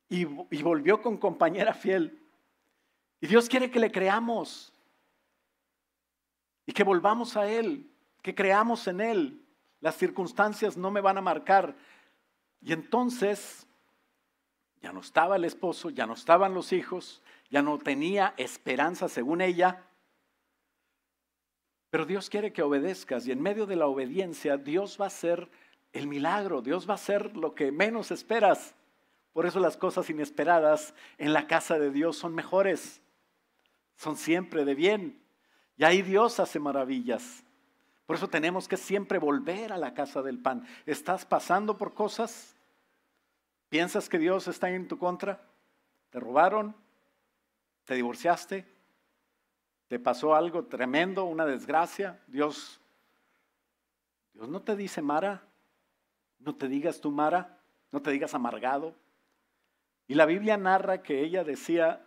y volvió con compañera fiel. Y Dios quiere que le creamos. Y que volvamos a Él, que creamos en Él. Las circunstancias no me van a marcar. Y entonces, ya no estaba el esposo, ya no estaban los hijos, ya no tenía esperanza según ella. Pero Dios quiere que obedezcas y en medio de la obediencia Dios va a hacer el milagro. Dios va a hacer lo que menos esperas. Por eso las cosas inesperadas en la casa de Dios son mejores. Son siempre de bien. Y ahí Dios hace maravillas. Por eso tenemos que siempre volver a la casa del pan. ¿Estás pasando por cosas? ¿Piensas que Dios está en tu contra? ¿Te robaron? ¿Te divorciaste? ¿Te pasó algo tremendo, una desgracia? Dios no te dice Mara. No te digas tú Mara. No te digas amargado. Y la Biblia narra que ella decía,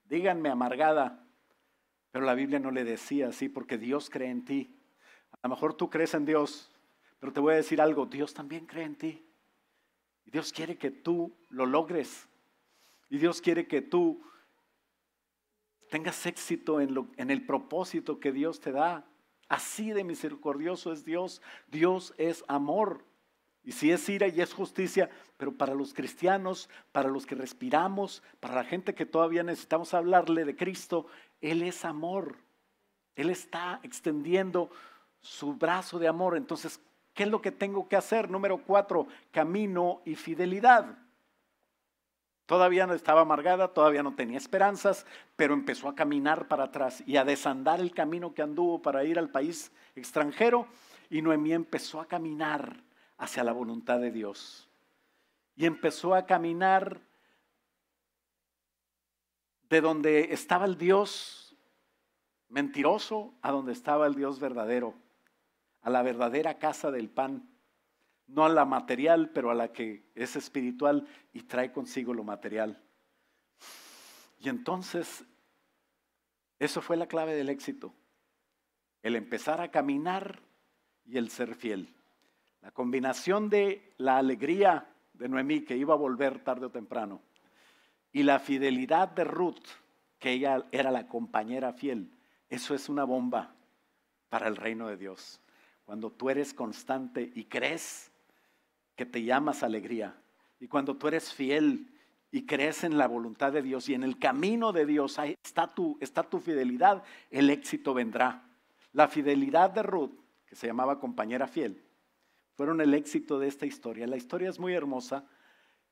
díganme amargada. Pero la Biblia no le decía así porque Dios cree en ti. A lo mejor tú crees en Dios, pero te voy a decir algo, Dios también cree en ti. Y Dios quiere que tú lo logres. Y Dios quiere que tú tengas éxito en el propósito que Dios te da. Así de misericordioso es Dios. Dios es amor. Y sí es ira y es justicia, pero para los cristianos, para los que respiramos, para la gente que todavía necesitamos hablarle de Cristo, Él es amor. Él está extendiendo su brazo de amor. Entonces, ¿qué es lo que tengo que hacer? Número 4, camino y fidelidad. Todavía no estaba amargada, todavía no tenía esperanzas, pero empezó a caminar para atrás y a desandar el camino que anduvo para ir al país extranjero. Y Noemí empezó a caminar hacia la voluntad de Dios. Y empezó a caminar de donde estaba el Dios mentiroso a donde estaba el Dios verdadero, a la verdadera casa del pan. No a la material, pero a la que es espiritual y trae consigo lo material. Y entonces, eso fue la clave del éxito. El empezar a caminar y el ser fiel. La combinación de la alegría de Noemí, que iba a volver tarde o temprano, y la fidelidad de Ruth, que ella era la compañera fiel. Eso es una bomba para el reino de Dios. Cuando tú eres constante y crees que te llamas alegría, y cuando tú eres fiel y crees en la voluntad de Dios y en el camino de Dios, ahí está tu fidelidad, el éxito vendrá. La fidelidad de Ruth, que se llamaba compañera fiel, fueron el éxito de esta historia. La historia es muy hermosa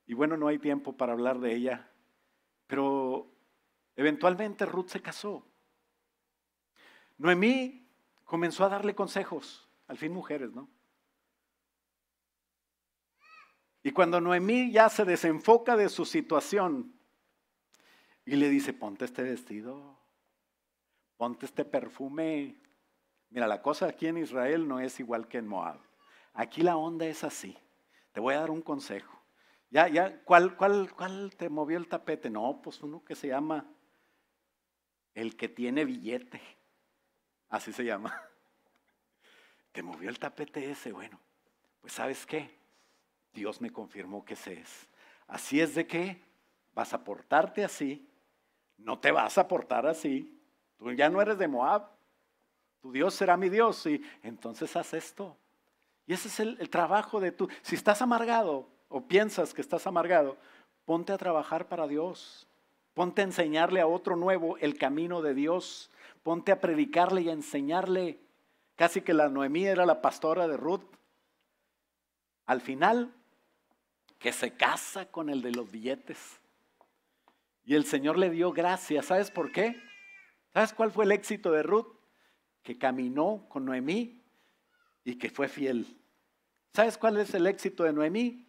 y bueno, no hay tiempo para hablar de ella, pero eventualmente Ruth se casó. Noemí comenzó a darle consejos, al fin mujeres, ¿no? Y cuando Noemí ya se desenfoca de su situación y le dice, ponte este vestido, ponte este perfume. Mira, la cosa aquí en Israel no es igual que en Moab. Aquí la onda es así. Te voy a dar un consejo. ¿Cuál te movió el tapete? No, pues uno que se llama el que tiene billete. Así se llama. Te movió el tapete ese. Bueno, pues ¿sabes qué? Dios me confirmó que ese es. Así es de que vas a portarte así. No te vas a portar así. Tú ya no eres de Moab. Tu Dios será mi Dios. Y entonces haz esto. Y ese es el trabajo de tú. Si estás amargado o piensas que estás amargado, ponte a trabajar para Dios. Ponte a enseñarle a otro nuevo el camino de Dios. Ponte a predicarle y a enseñarle. Casi que la Noemí era la pastora de Ruth. Al final, que se casa con el de los billetes. Y el Señor le dio gracia. ¿Sabes por qué? ¿Sabes cuál fue el éxito de Ruth? Que caminó con Noemí y que fue fiel. ¿Sabes cuál es el éxito de Noemí?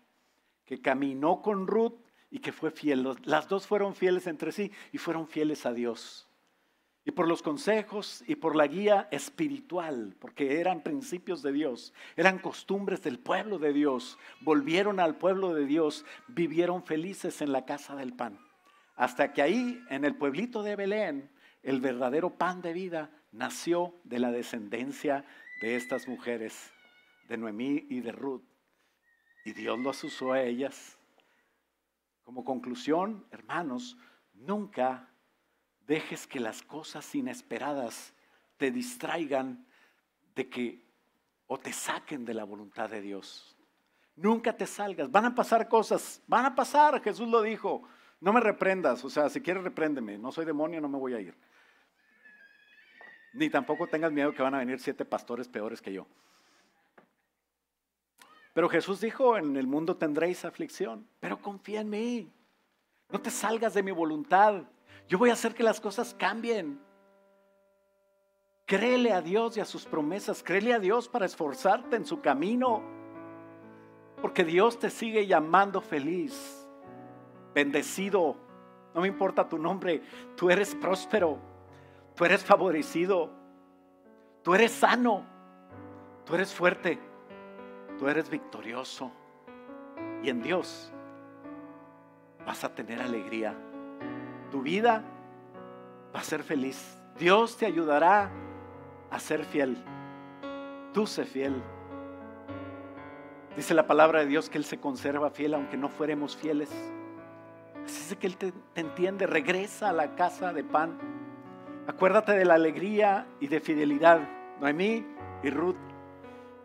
Que caminó con Ruth y que fue fiel. Las dos fueron fieles entre sí y fueron fieles a Dios. Y por los consejos y por la guía espiritual, porque eran principios de Dios, eran costumbres del pueblo de Dios, volvieron al pueblo de Dios, vivieron felices en la casa del pan. Hasta que ahí, en el pueblito de Belén, el verdadero pan de vida nació de la descendencia de estas mujeres, de Noemí y de Ruth. Y Dios los usó a ellas. Como conclusión, hermanos, nunca dejes que las cosas inesperadas te distraigan de que o te saquen de la voluntad de Dios. Nunca te salgas. Van a pasar cosas, van a pasar. Jesús lo dijo. No me reprendas, o sea, si quieres repréndeme. No soy demonio, no me voy a ir. Ni tampoco tengas miedo que van a venir 7 pastores peores que yo. Pero Jesús dijo, en el mundo tendréis aflicción, pero confía en mí. No te salgas de mi voluntad. Yo voy a hacer que las cosas cambien. Créele a Dios y a sus promesas. Créele a Dios para esforzarte en su camino. Porque Dios te sigue llamando feliz, bendecido. No me importa tu nombre. Tú eres próspero. Tú eres favorecido. Tú eres sano. Tú eres fuerte. Tú eres victorioso. Y en Dios vas a tener alegría. Tu vida va a ser feliz. Dios te ayudará a ser fiel. Tú sé fiel. Dice la palabra de Dios que Él se conserva fiel aunque no fuéramos fieles. Así es que Él te entiende. Regresa a la casa de pan. Acuérdate de la alegría y de fidelidad. Noemí y Ruth.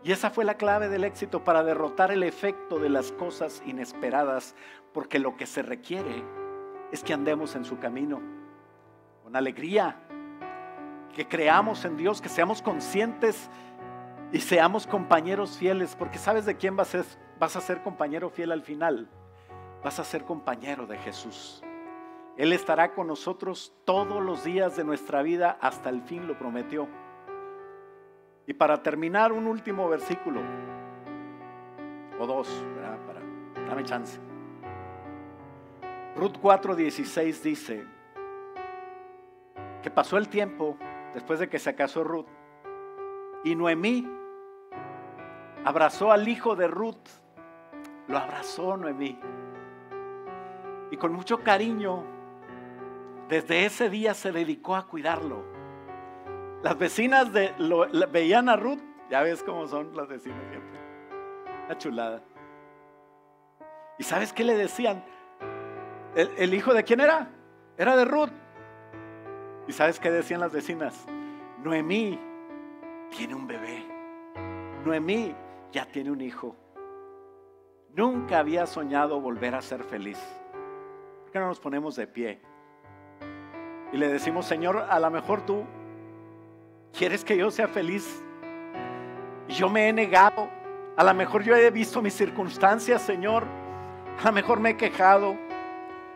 Y esa fue la clave del éxito para derrotar el efecto de las cosas inesperadas. Porque lo que se requiere es que andemos en su camino con alegría, que creamos en Dios, que seamos conscientes y seamos compañeros fieles, porque ¿sabes de quién vas a ser compañero fiel al final? Vas a ser compañero de Jesús. Él estará con nosotros todos los días de nuestra vida, hasta el fin, lo prometió. Y para terminar, un último versículo, o dos, ¿verdad? Dame chance. Ruth 4:16 dice que pasó el tiempo después de que se casó Ruth, y Noemí abrazó al hijo de Ruth, lo abrazó Noemí, y con mucho cariño, desde ese día se dedicó a cuidarlo. Las vecinas veían a Ruth, ya ves cómo son las vecinas siempre, una chulada. ¿Y sabes qué le decían? ¿El hijo de quién era? Era de Ruth. ¿Y sabes qué decían las vecinas? Noemí tiene un bebé. Noemí ya tiene un hijo. Nunca había soñado volver a ser feliz. ¿Por qué no nos ponemos de pie? Y le decimos, Señor, a lo mejor tú quieres que yo sea feliz. Y yo me he negado. A lo mejor yo he visto mis circunstancias, Señor. A lo mejor me he quejado.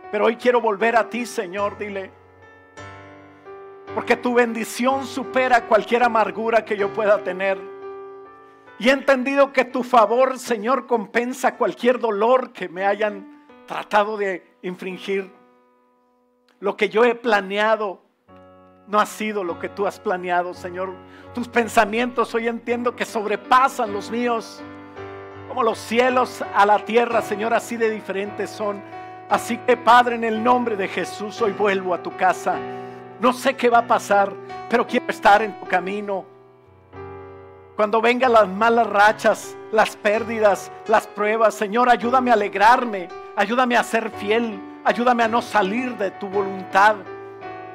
Pero hoy quiero volver a ti, Señor, dile. Porque tu bendición supera cualquier amargura que yo pueda tener. Y he entendido que tu favor, Señor, compensa cualquier dolor que me hayan tratado de infringir. Lo que yo he planeado no ha sido lo que tú has planeado, Señor. Tus pensamientos hoy entiendo que sobrepasan los míos. Como los cielos a la tierra, Señor, así de diferentes son. Así que, Padre, en el nombre de Jesús, hoy vuelvo a tu casa. No sé qué va a pasar, pero quiero estar en tu camino. Cuando vengan las malas rachas, las pérdidas, las pruebas, Señor, ayúdame a alegrarme, ayúdame a ser fiel, ayúdame a no salir de tu voluntad.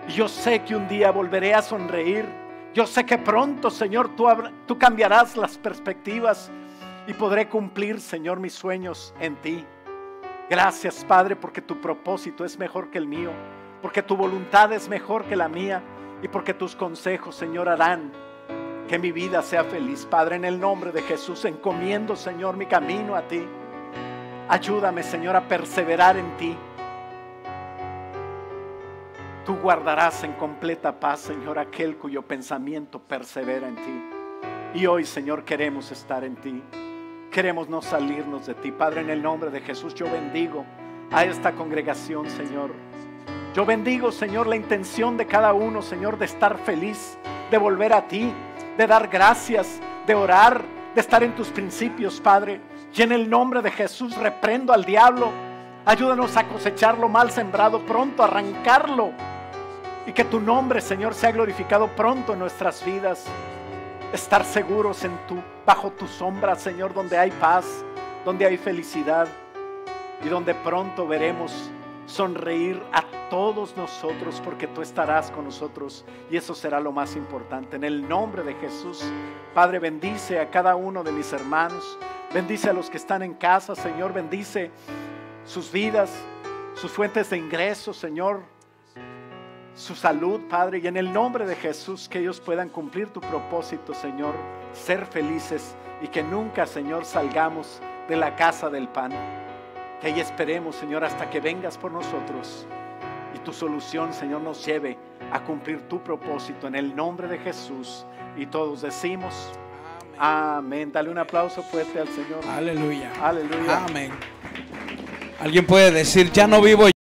Yo sé que un día volveré a sonreír. Yo sé que pronto, Señor, tú cambiarás las perspectivas y podré cumplir, Señor, mis sueños en ti. Gracias, Padre, porque tu propósito es mejor que el mío, porque tu voluntad es mejor que la mía y porque tus consejos, Señor, harán que mi vida sea feliz. Padre, en el nombre de Jesús, encomiendo, Señor, mi camino a ti. Ayúdame, Señor, a perseverar en ti. Tú guardarás en completa paz, Señor, aquel cuyo pensamiento persevera en ti. Y hoy, Señor, queremos estar en ti. Queremos no salirnos de ti. Padre, en el nombre de Jesús, yo bendigo a esta congregación, Señor. Yo bendigo, Señor, la intención de cada uno, Señor, de estar feliz, de volver a ti, de dar gracias, de orar, de estar en tus principios, Padre. Y en el nombre de Jesús reprendo al diablo. Ayúdanos a cosechar lo mal sembrado pronto, a arrancarlo. Y que tu nombre, Señor, sea glorificado pronto en nuestras vidas. Estar seguros bajo tu sombra, Señor, donde hay paz, donde hay felicidad y donde pronto veremos sonreír a todos nosotros, porque tú estarás con nosotros y eso será lo más importante. En el nombre de Jesús, Padre, bendice a cada uno de mis hermanos, bendice a los que están en casa, Señor, bendice sus vidas, sus fuentes de ingresos, Señor, su salud, Padre, y en el nombre de Jesús que ellos puedan cumplir tu propósito, Señor, ser felices y que nunca, Señor, salgamos de la casa del pan. Que ahí esperemos, Señor, hasta que vengas por nosotros y tu solución, Señor, nos lleve a cumplir tu propósito en el nombre de Jesús. Y todos decimos amén. Dale un aplauso fuerte al Señor. Aleluya. Aleluya. Amén. Alguien puede decir, ya no vivo yo.